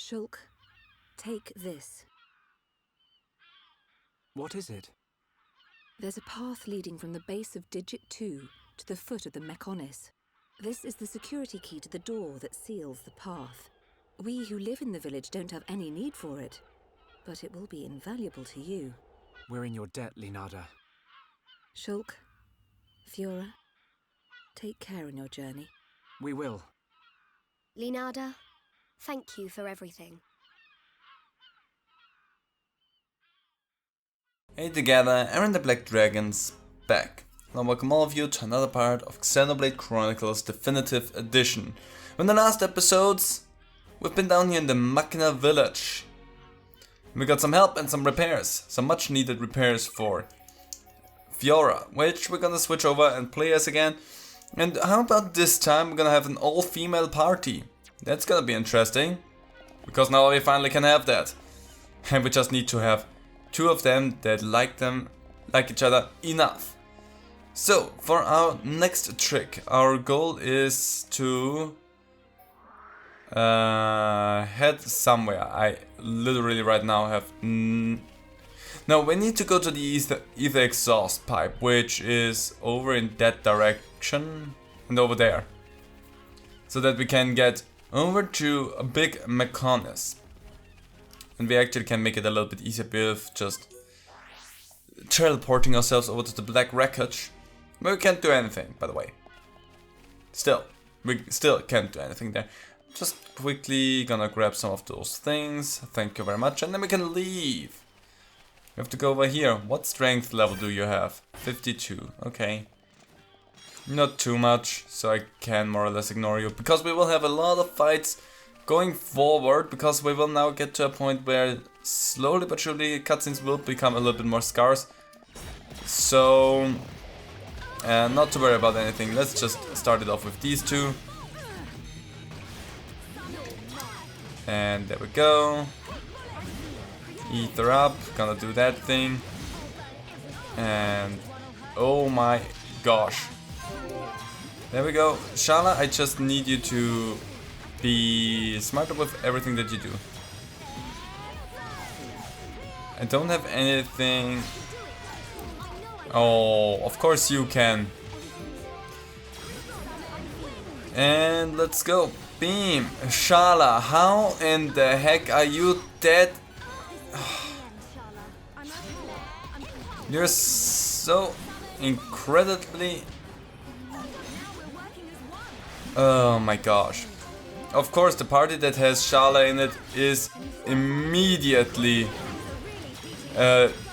Shulk, take this. What is it? There's a path leading from the base of Digit 2 to the foot of the Mechonis. This is the security key to the door that seals the path. We who live in the village don't have any need for it, but it will be invaluable to you. We're in your debt, Linada. Shulk, Fiora, take care on your journey. We will. Linada, thank you for everything. Hey together, Aaron the Black Dragon's back. And I welcome all of you to another part of Xenoblade Chronicles Definitive Edition. In the last episodes, we've been down here in the Machina village. We got some help and some repairs, some much needed repairs for Fiora, which we're gonna switch over and play as again. And how about this time we're gonna have an all-female party? That's gonna be interesting, because now we finally can have that. And we just need to have two of them that like each other enough. So, for our next trick, our goal is to head somewhere. I literally right now have... No, we need to go to the ether exhaust pipe, which is over in that direction and over there. So that we can get over to a big Mechonis. And we actually can make it a little bit easier with just teleporting ourselves over to the black wreckage. But we can't do anything, by the way. We still can't do anything there. Just quickly gonna grab some of those things. Thank you very much. And then we can leave. We have to go over here. What strength level do you have? 52. Okay. Not too much, so I can more or less ignore you. Because we will have a lot of fights going forward. Because we will now get to a point where slowly but surely cutscenes will become a little bit more scarce. So... not to worry about anything. Let's just start it off with these two. And there we go. Ether up, gonna do that thing. And oh my gosh. There we go. Shala, I just need you to be smarter with everything that you do. I don't have anything. Oh, of course you can. And let's go. Beam. Shala, how in the heck are you dead? You're so incredibly... Oh my gosh. Of course, the party that has Shala in it is immediately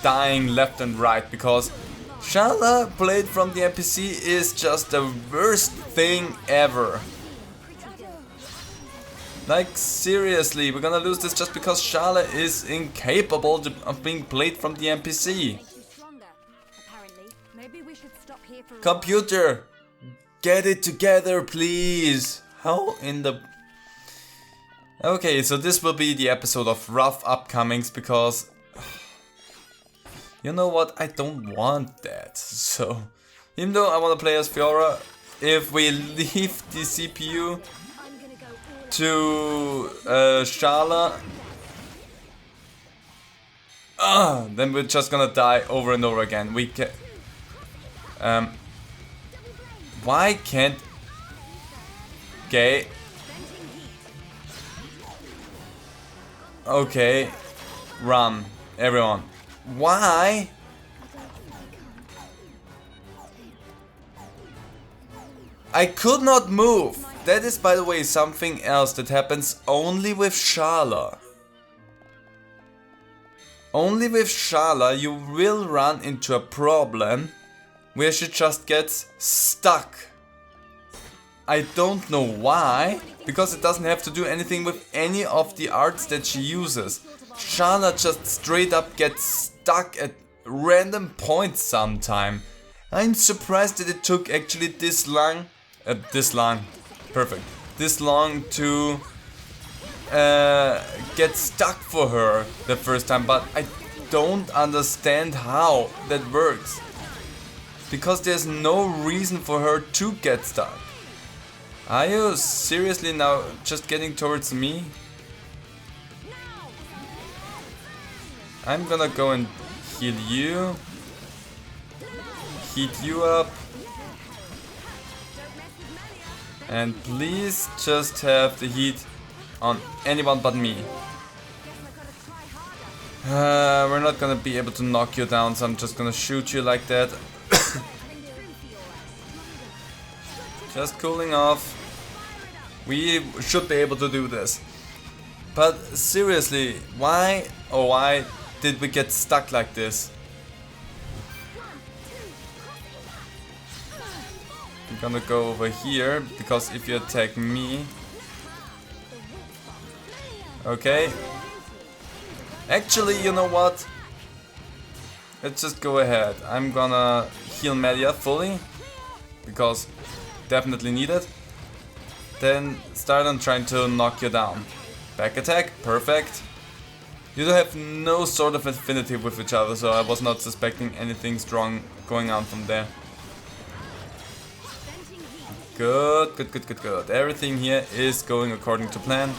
dying left and right, because Shala played from the NPC is just the worst thing ever. Like seriously, we're gonna lose this just because Shala is incapable of being played from the NPC. Computer, get it together please. How in the... Okay, so this will be the episode of rough upcomings because... You know what, I don't want that. So, even though I want to play as Fiora, if we leave the CPU to Shala, then we're just gonna die over and over again. We can... why can't... Okay, run, everyone. Why? I could not move. That is, by the way, something else that happens only with Shala. Only with Shala you will run into a problem where she just gets stuck. I don't know why, because it doesn't have to do anything with any of the arts that she uses. Shala just straight up gets stuck at random points sometime. I'm surprised that it took actually this long to get stuck for her the first time, but I don't understand how that works. Because there's no reason for her to get stuck. Are you seriously now just getting towards me? I'm gonna go and heal you. Heat you up. And please just have the heat on anyone but me. We're not gonna be able to knock you down, so I'm just gonna shoot you like that. Just cooling off. We should be able to do this. But seriously, why did we get stuck like this? I'm gonna go over here, because if you attack me... Okay. Actually, you know what? Let's just go ahead. I'm gonna heal Melia fully, because definitely needed. Then start on trying to knock you down. Back attack, perfect. You have no sort of affinity with each other, so I was not suspecting anything strong going on from there. Good, good, good, good, good. Everything here is going according to plan.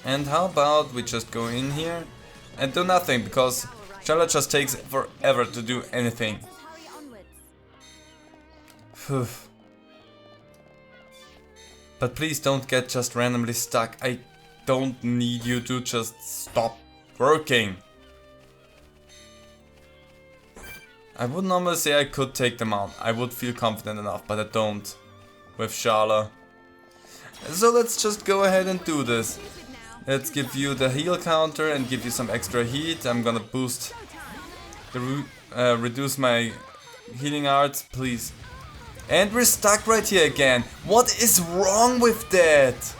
And how about we just go in here and do nothing, because Charlotte just takes forever to do anything. Phew. But please don't get just randomly stuck. I don't need you to just stop working. I would normally say I could take them out. I would feel confident enough, but I don't with Shala. So let's just go ahead and do this. Let's give you the heal counter and give you some extra heat. I'm gonna boost the reduce my healing arts, please. And we're stuck right here again. What is wrong with that?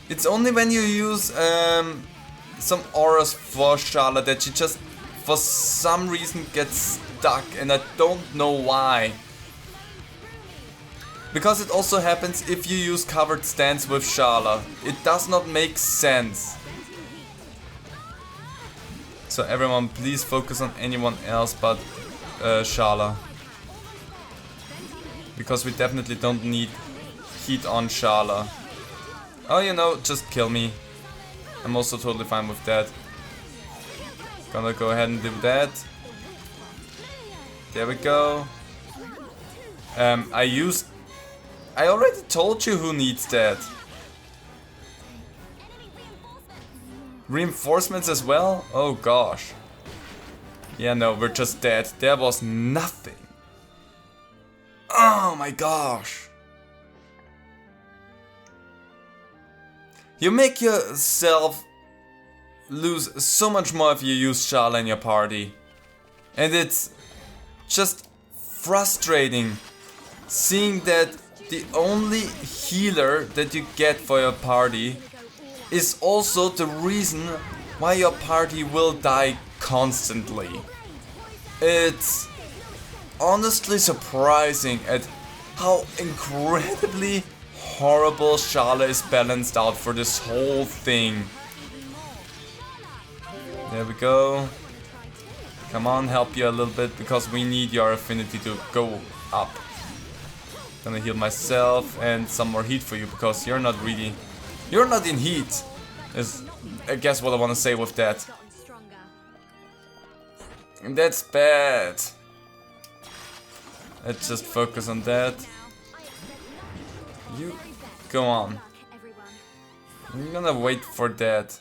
It's only when you use some auras for Shala that she just for some reason gets stuck, and I don't know why. Because it also happens if you use covered stance with Shala. It does not make sense. So everyone, please focus on anyone else but Shala. Because we definitely don't need heat on Shala. Oh, you know, just kill me. I'm also totally fine with that. Gonna go ahead and do that. There we go. I already told you who needs that. Reinforcements as well? Oh gosh. Yeah, no, we're just dead. There was nothing. Oh my gosh. You make yourself lose so much more if you use Shala in your party. And it's just frustrating seeing that the only healer that you get for your party is also the reason why your party will die constantly. It's honestly surprising at how incredibly horrible Shala is balanced out for this whole thing. There we go. Come on, help you a little bit, because we need your affinity to go up. Gonna heal myself and some more heat for you, because you're not in heat, is I guess what I want to say with that. And that's bad. Let's just focus on that. You go on. I'm gonna wait for that.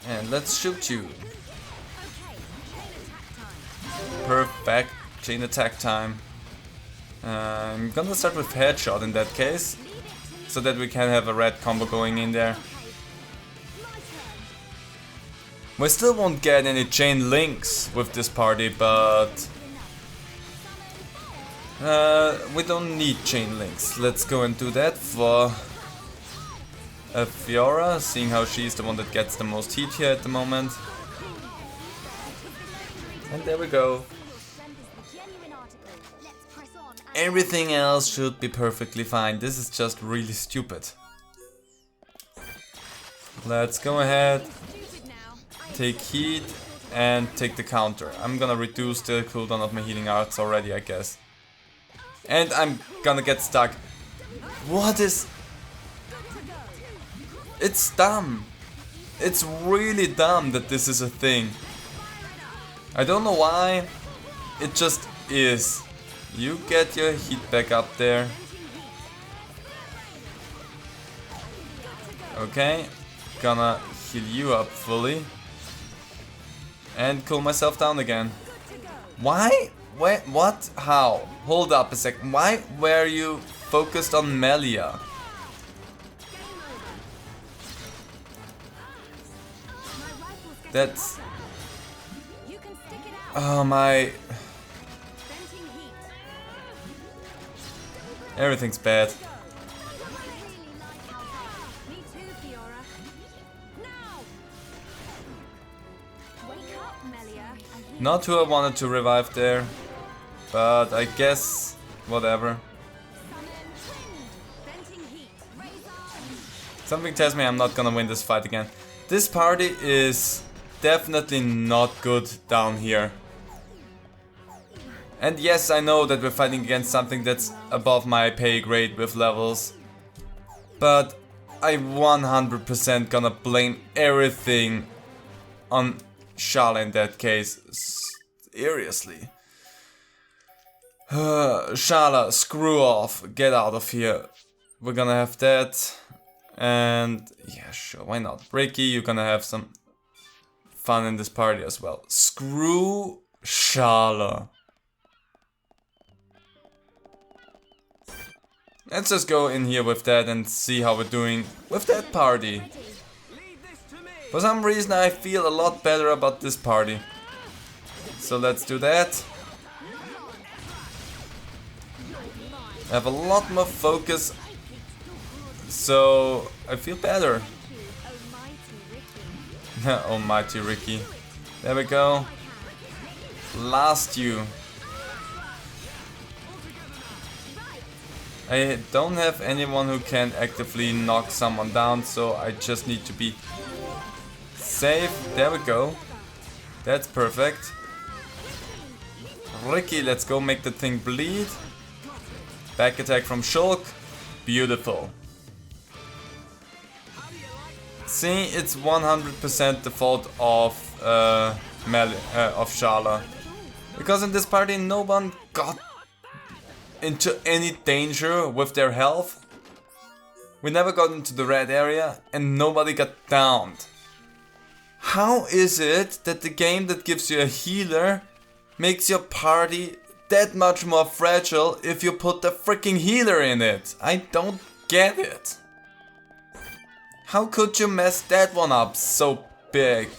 And let's shoot you. Perfect. Chain attack time. I'm gonna start with headshot in that case, so that we can have a red combo going in there. We still won't get any chain links with this party, but we don't need chain links. Let's go and do that for Fiora, seeing how she's the one that gets the most heat here at the moment. And there we go. Everything else should be perfectly fine. This is just really stupid. Let's go ahead, take heat and take the counter. I'm gonna reduce the cooldown of my healing arts already, I guess. And I'm gonna get stuck. What is... It's dumb. It's really dumb that this is a thing. I don't know why. It just is. You get your heat back up there. Okay. Gonna heal you up fully. And cool myself down again. Why? Wait, what? How? Hold up a sec. Why were you focused on Melia? That's... Oh my... Everything's bad. Not who I wanted to revive there, but I guess whatever. Something tells me I'm not gonna win this fight again. This party is definitely not good down here. And yes, I know that we're fighting against something that's above my pay grade with levels, but I 100% gonna blame everything on Shala in that case. Seriously. Shala, screw off. Get out of here. We're gonna have that. And yeah, sure, why not? Ricky, you're gonna have some fun in this party as well. Screw Shala. Let's just go in here with that and see how we're doing with that party. For some reason I feel a lot better about this party. So let's do that. I have a lot more focus. So I feel better. Almighty Ricky. There we go. Last you. I don't have anyone who can actively knock someone down, so I just need to be safe. There we go. That's perfect. Ricky, let's go make the thing bleed. Back attack from Shulk. Beautiful. See, it's 100% the fault of Shala. Because in this party no one got into any danger with their health. We never got into the red area and nobody got downed. How is it that the game that gives you a healer makes your party that much more fragile if you put the freaking healer in it? I don't get it. How could you mess that one up so big?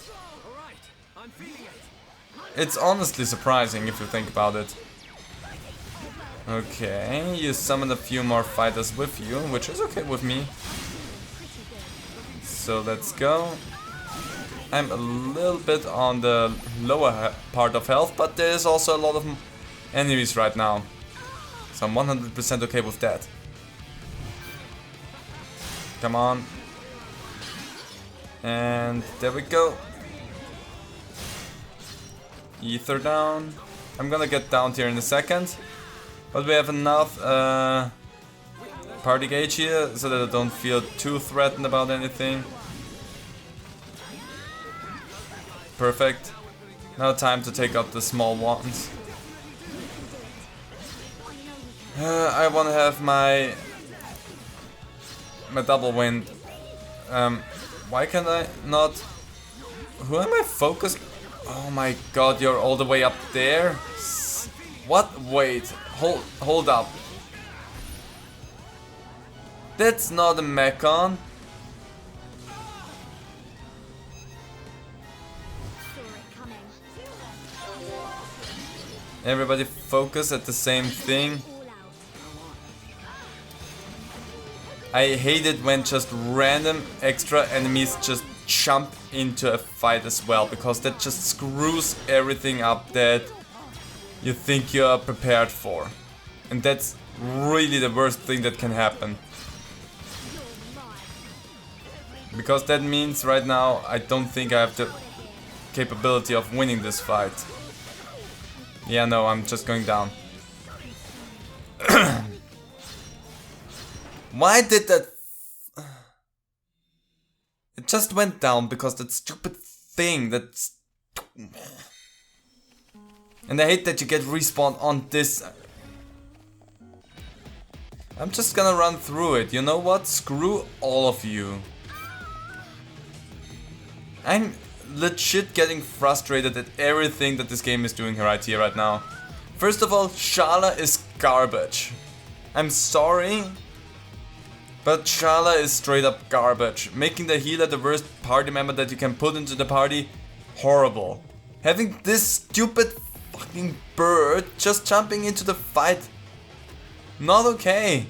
It's honestly surprising if you think about it. Okay, you summon a few more fighters with you, which is okay with me. So let's go. I'm a little bit on the lower part of health, but there's also a lot of enemies right now. So I'm 100% okay with that. Come on. And there we go. Ether down. I'm gonna get down here in a second. But we have enough party gauge here so that I don't feel too threatened about anything. Perfect. Now time to take out the small ones. I want to have my double wind. Why can I not? Who am I focused? Oh my god, you're all the way up there? What? Wait. Hold up. That's not a Mechon. Everybody focus at the same thing. I hate it when just random extra enemies just jump into a fight as well, because that just screws everything up that you think you are prepared for. And that's really the worst thing that can happen. Because that means right now I don't think I have the capability of winning this fight. Yeah, no, I'm just going down. Why did that... It just went down because that stupid thing that's... And I hate that you get respawned on this. I'm just gonna run through it. You know what? Screw all of you. I'm legit getting frustrated at everything that this game is doing right here, right now. First of all, Shala is garbage. I'm sorry, but Shala is straight up garbage. Making the healer the worst party member that you can put into the party, horrible. Having this stupid fucking bird just jumping into the fight, not okay.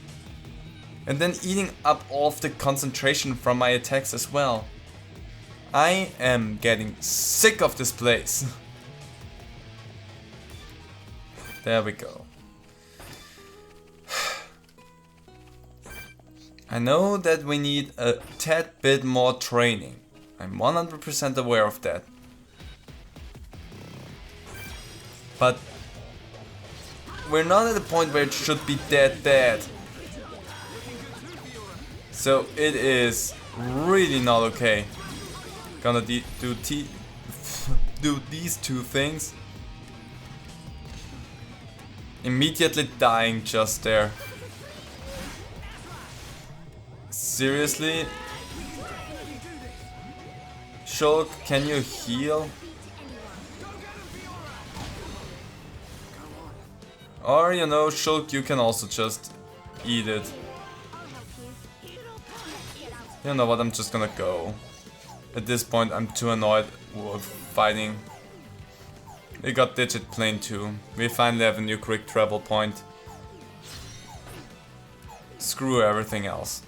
And then eating up all of the concentration from my attacks as well. I am getting sick of this place. There we go. I know that we need a tad bit more training. I'm 100% aware of that. But we're not at the point where it should be that bad. So it is really not okay. Gonna do these two things. Immediately dying just there. Seriously? Shulk, can you heal? Or, you know, Shulk, you can also just eat it. You know what, I'm just gonna go. At this point, I'm too annoyed with fighting. We got Digit Plane 2. We finally have a new quick travel point. Screw everything else.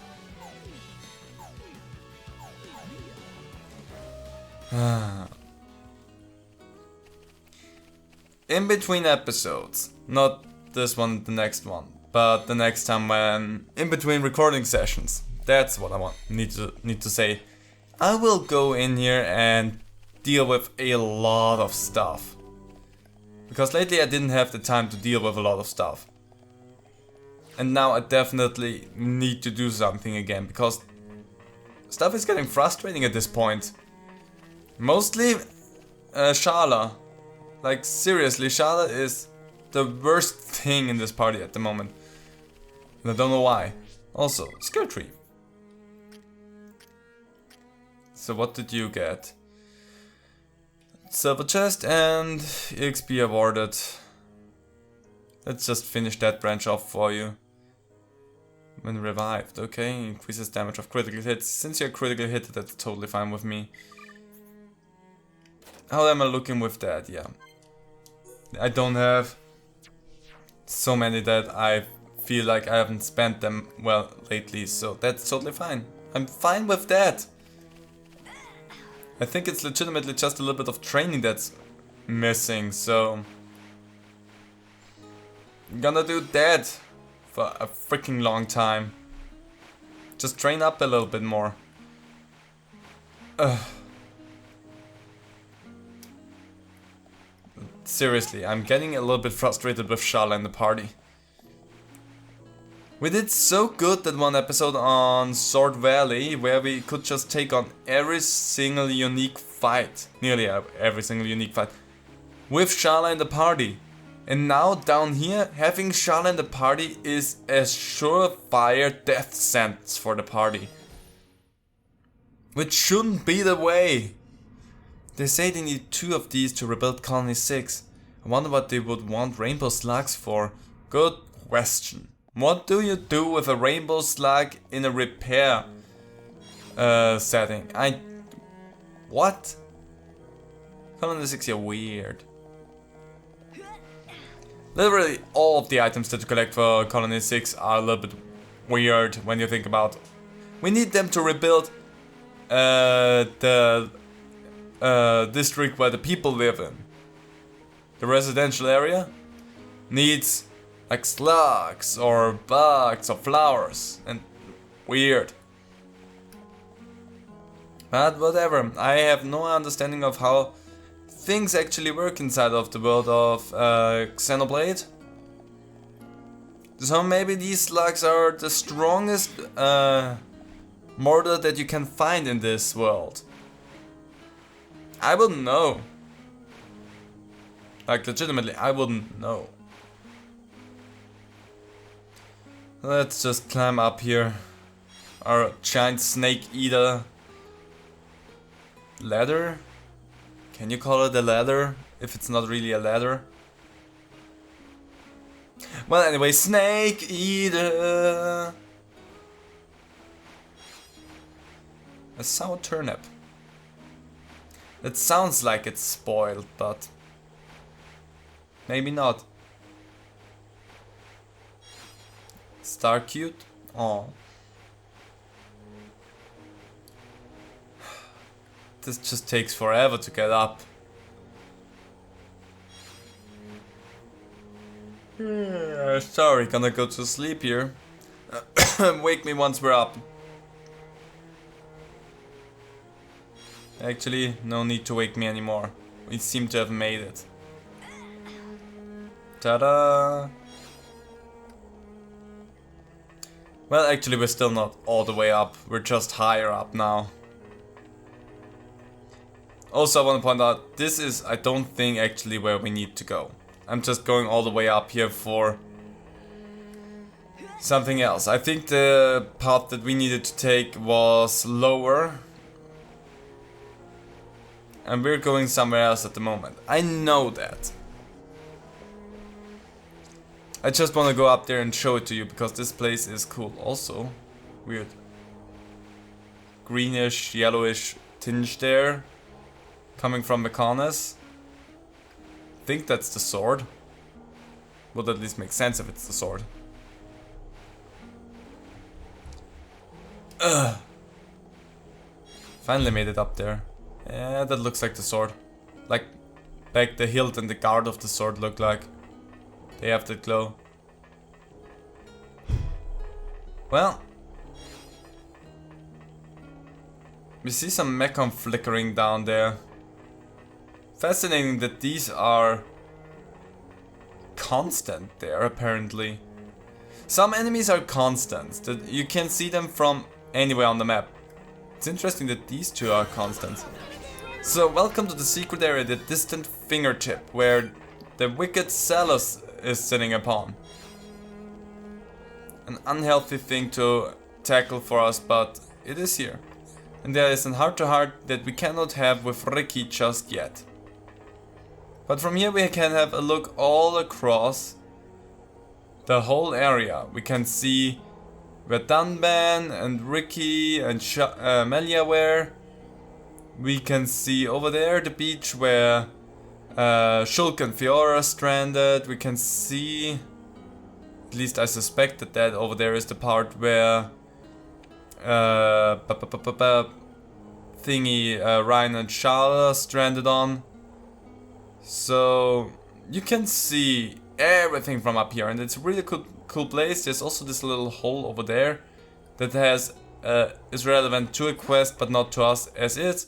In between episodes, not this one, the next one, but the next time when in between recording sessions. That's what I need to say. I will go in here and deal with a lot of stuff. Because lately I didn't have the time to deal with a lot of stuff. And now I definitely need to do something again, because stuff is getting frustrating at this point. Mostly Shala. Like seriously, Shala is the worst thing in this party at the moment. And I don't know why. Also, skill tree. So what did you get? Silver chest and EXP awarded. Let's just finish that branch off for you. When revived, okay, increases damage of critical hits. Since you're critically hit, that's totally fine with me. How am I looking with that? Yeah. I don't have so many that I feel like I haven't spent them well lately, so that's totally fine. I'm fine with that. I think it's legitimately just a little bit of training that's missing, so I'm gonna do that for a freaking long time. Just train up a little bit more. Seriously, I'm getting a little bit frustrated with Shala in the party. We did so good that one episode on Sword Valley, where we could just take on every single unique fight, nearly every single unique fight, with Shala in the party. And now down here, having Shala in the party is a surefire death sentence for the party. Which shouldn't be the way. They say they need 2 of these to rebuild Colony 6. I wonder what they would want Rainbow Slugs for. Good question. What do you do with a Rainbow Slug in a repair setting? What? Colony 6, you're weird. Literally all of the items that you collect for Colony 6 are a little bit weird when you think about. We need them to rebuild the district where the people live in. The residential area needs like slugs or bugs or flowers, and weird. But whatever, I have no understanding of how things actually work inside of the world of Xenoblade. So maybe these slugs are the strongest mortar that you can find in this world? I wouldn't know. Like, legitimately, I wouldn't know. Let's just climb up here. Our giant snake eater ladder? Can you call it a ladder if it's not really a ladder? Well, anyway, snake eater. A sour turnip. It sounds like it's spoiled, but maybe not. Star cute? Oh. This just takes forever to get up. Sorry, gonna go to sleep here. Wake me once we're up. Actually, no need to wake me anymore. We seem to have made it. Ta-da! Well, actually, we're still not all the way up. We're just higher up now. Also, I want to point out, this is, I don't think, actually where we need to go. I'm just going all the way up here for something else. I think the path that we needed to take was lower. And we're going somewhere else at the moment. I know that. I just want to go up there and show it to you because this place is cool. Also, weird. Greenish, yellowish tinge there. Coming from Mechonis. I think that's the sword. Would at least make sense if it's the sword. Ugh. Finally made it up there. Yeah, that looks like the sword. Like, back the hilt and the guard of the sword look like. They have that glow. Well. We see some mechon flickering down there. Fascinating that these are constant there, apparently. Some enemies are constant, that you can see them from anywhere on the map. It's interesting that these two are constant. So, welcome to the secret area, the distant fingertip, where the wicked Salus is sitting upon. An unhealthy thing to tackle for us, but it is here. And there is an heart-to-heart that we cannot have with Ricky just yet. But from here we can have a look all across the whole area. We can see where Dunban and Ricky and Melia were. We can see over there the beach where Shulk and Fiora stranded. We can see, at least I suspect that over there is the part where Ryan and Shala stranded on. So you can see everything from up here, and it's a really cool place. There's also this little hole over there that has is relevant to a quest, but not to us as is.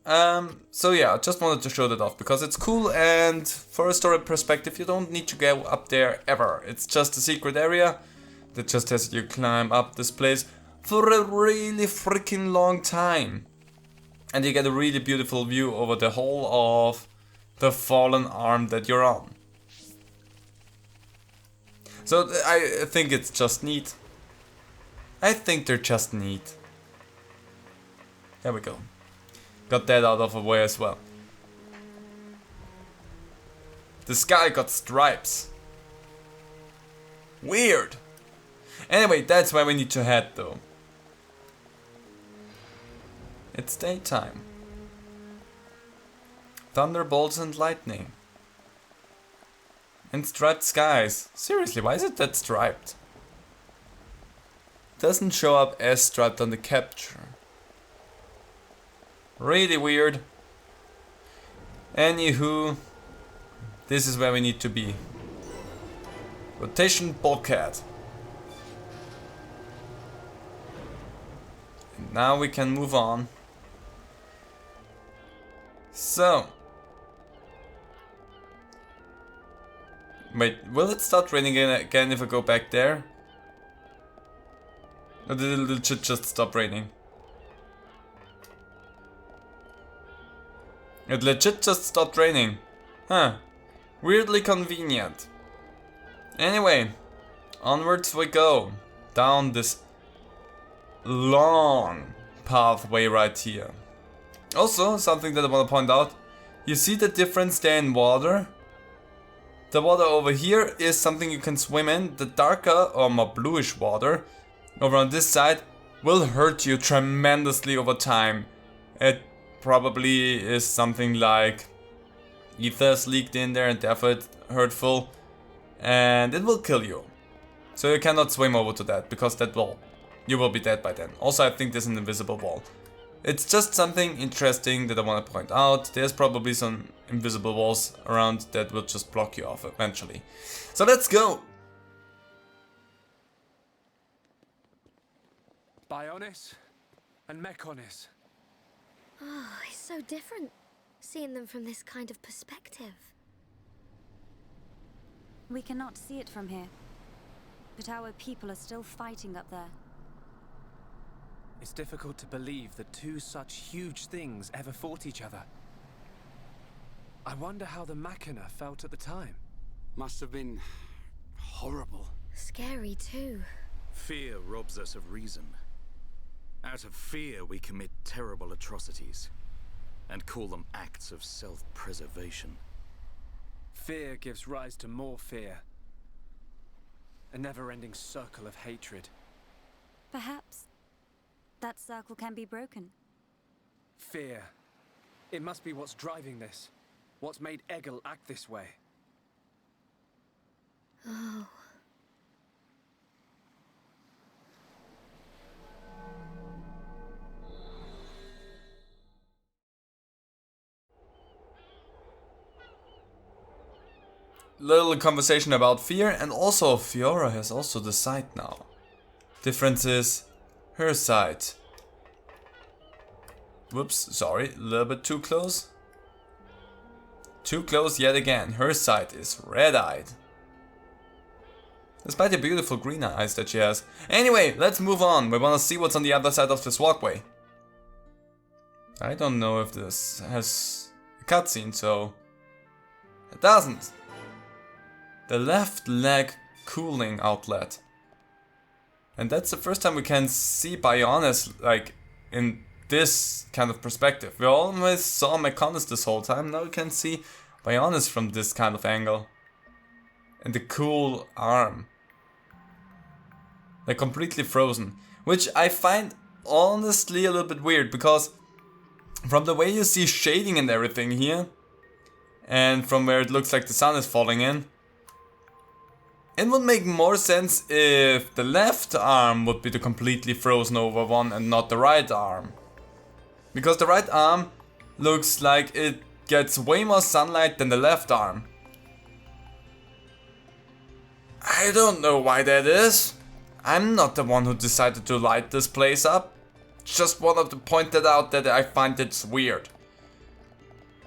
So yeah, I just wanted to show that off because it's cool, and for a story perspective, you don't need to go up there ever. It's just a secret area that just has you climb up this place for a really freaking long time, and you get a really beautiful view over the whole of the fallen arm that you're on. So I think it's just neat. I think they're just neat. There we go. Got that out of the way as well. The sky got stripes. Weird. Anyway, that's where we need to head though. It's daytime. Thunderbolts and lightning. And striped skies. Seriously, why is it that striped? Doesn't show up as striped on the capture. Really weird. Anywho, this is where we need to be. Rotation bulkhead. And now we can move on. So. Wait, will it start raining again if I go back there? Or did it legit just stop raining? It legit just stopped raining. Huh. Weirdly convenient. Anyway, onwards we go. Down this long pathway right here. Also, something that I want to point out. You see the difference there in water? The water over here is something you can swim in. The darker or more bluish water over on this side will hurt you tremendously over time. It probably is something like ether's leaked in there and therefore it's hurtful. And it will kill you. So you cannot swim over to that because you will be dead by then. Also, I think there's an invisible wall. It's just something interesting that I want to point out. There's probably some invisible walls around that will just block you off eventually. So let's go! Bionis and Mechonis. Oh, it's so different, seeing them from this kind of perspective. We cannot see it from here, but our people are still fighting up there. It's difficult to believe that two such huge things ever fought each other. I wonder how the Machina felt at the time. Must have been horrible. Scary too. Fear robs us of reason. Out of fear we commit terrible atrocities and call them acts of self-preservation. Fear gives rise to more fear. A never-ending circle of hatred. Perhaps that circle can be broken. Fear. It must be what's driving this. What's made Egil act this way. Oh. Little conversation about fear, and also Fiora has also the sight now. Difference is her sight. Whoops, sorry, a little bit too close. Too close yet again. Her sight is red-eyed. Despite the beautiful green eyes that she has. Anyway, let's move on. We want to see what's on the other side of this walkway. I don't know if this has a cutscene, so it doesn't. The left leg cooling outlet. And that's the first time we can see Bionis like in this kind of perspective. We always saw Mechonis this whole time, now we can see Bionis from this kind of angle. And the cool arm. Like completely frozen. Which I find honestly a little bit weird, because from the way you see shading and everything here, and from where it looks like the sun is falling in, it would make more sense if the left arm would be the completely frozen over one and not the right arm. Because the right arm looks like it gets way more sunlight than the left arm. I don't know why that is. I'm not the one who decided to light this place up. Just wanted to point that out that I find it weird.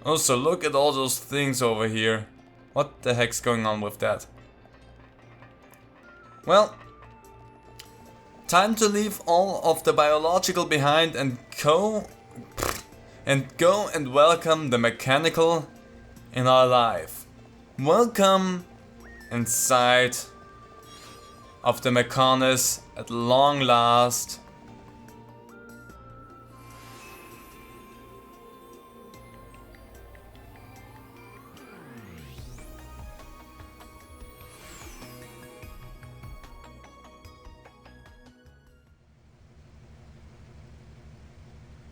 Also, look at all those things over here. What the heck's going on with that? Well, time to leave all of the biological behind and go and welcome the mechanical in our life. Welcome inside of the Mechonis at long last.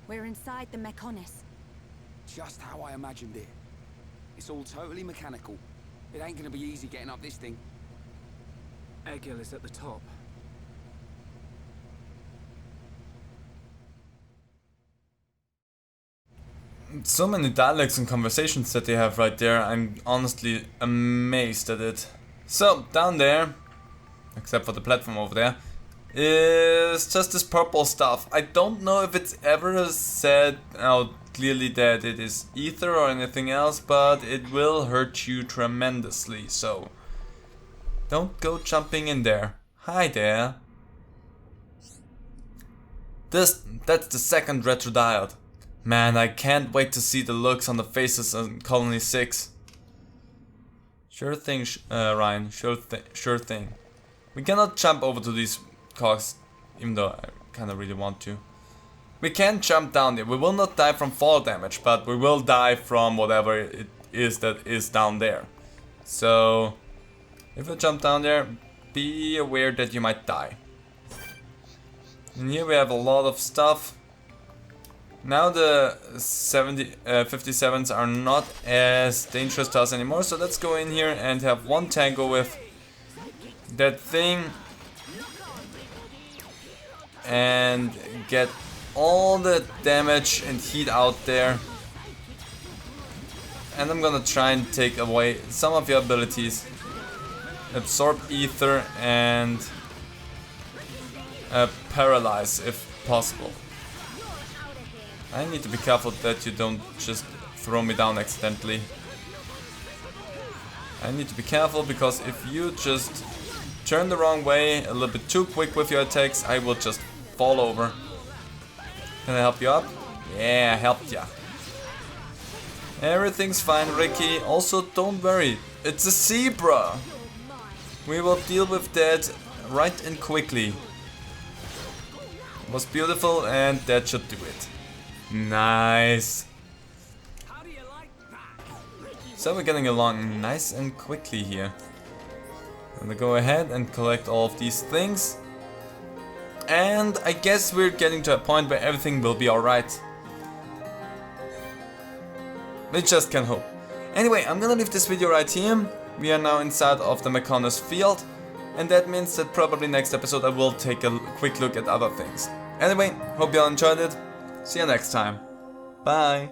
We're inside the Mechonis. Just how I imagined it. It's all totally mechanical. It ain't gonna be easy getting up this thing. Egil is at the top. So many dialects and conversations that they have right there. I'm honestly amazed at it. So, down there, except for the platform over there, is just this purple stuff. I don't know if it's ever said out clearly that it is ether or anything else, but it will hurt you tremendously, so don't go jumping in there. Hi there. That's the second Retrodiode. Man, I can't wait to see the looks on the faces on Colony 6. Sure thing, Ryan. Sure thing. We cannot jump over to these cogs, even though I kinda really want to. We can jump down there. We will not die from fall damage, but we will die from whatever it is that is down there. So, if you jump down there, be aware that you might die. And here we have a lot of stuff. Now the 57s are not as dangerous to us anymore, so let's go in here and have one tango with that thing and get all the damage and heat out there. And I'm gonna try and take away some of your abilities. Absorb ether and paralyze if possible. I need to be careful that you don't just throw me down accidentally. I need to be careful because if you just turn the wrong way a little bit too quick with your attacks, I will just fall over. Can I help you up? Yeah, I helped ya. Everything's fine, Ricky. Also, don't worry. It's a zebra. We will deal with that right and quickly. It was beautiful and that should do it. Nice. So we're getting along nice and quickly here. I'm gonna go ahead and collect all of these things. And I guess we're getting to a point where everything will be alright. We just can hope. Anyway, I'm gonna leave this video right here. We are now inside of the Mechonis field. And that means that probably next episode I will take a quick look at other things. Anyway, hope you all enjoyed it. See you next time. Bye.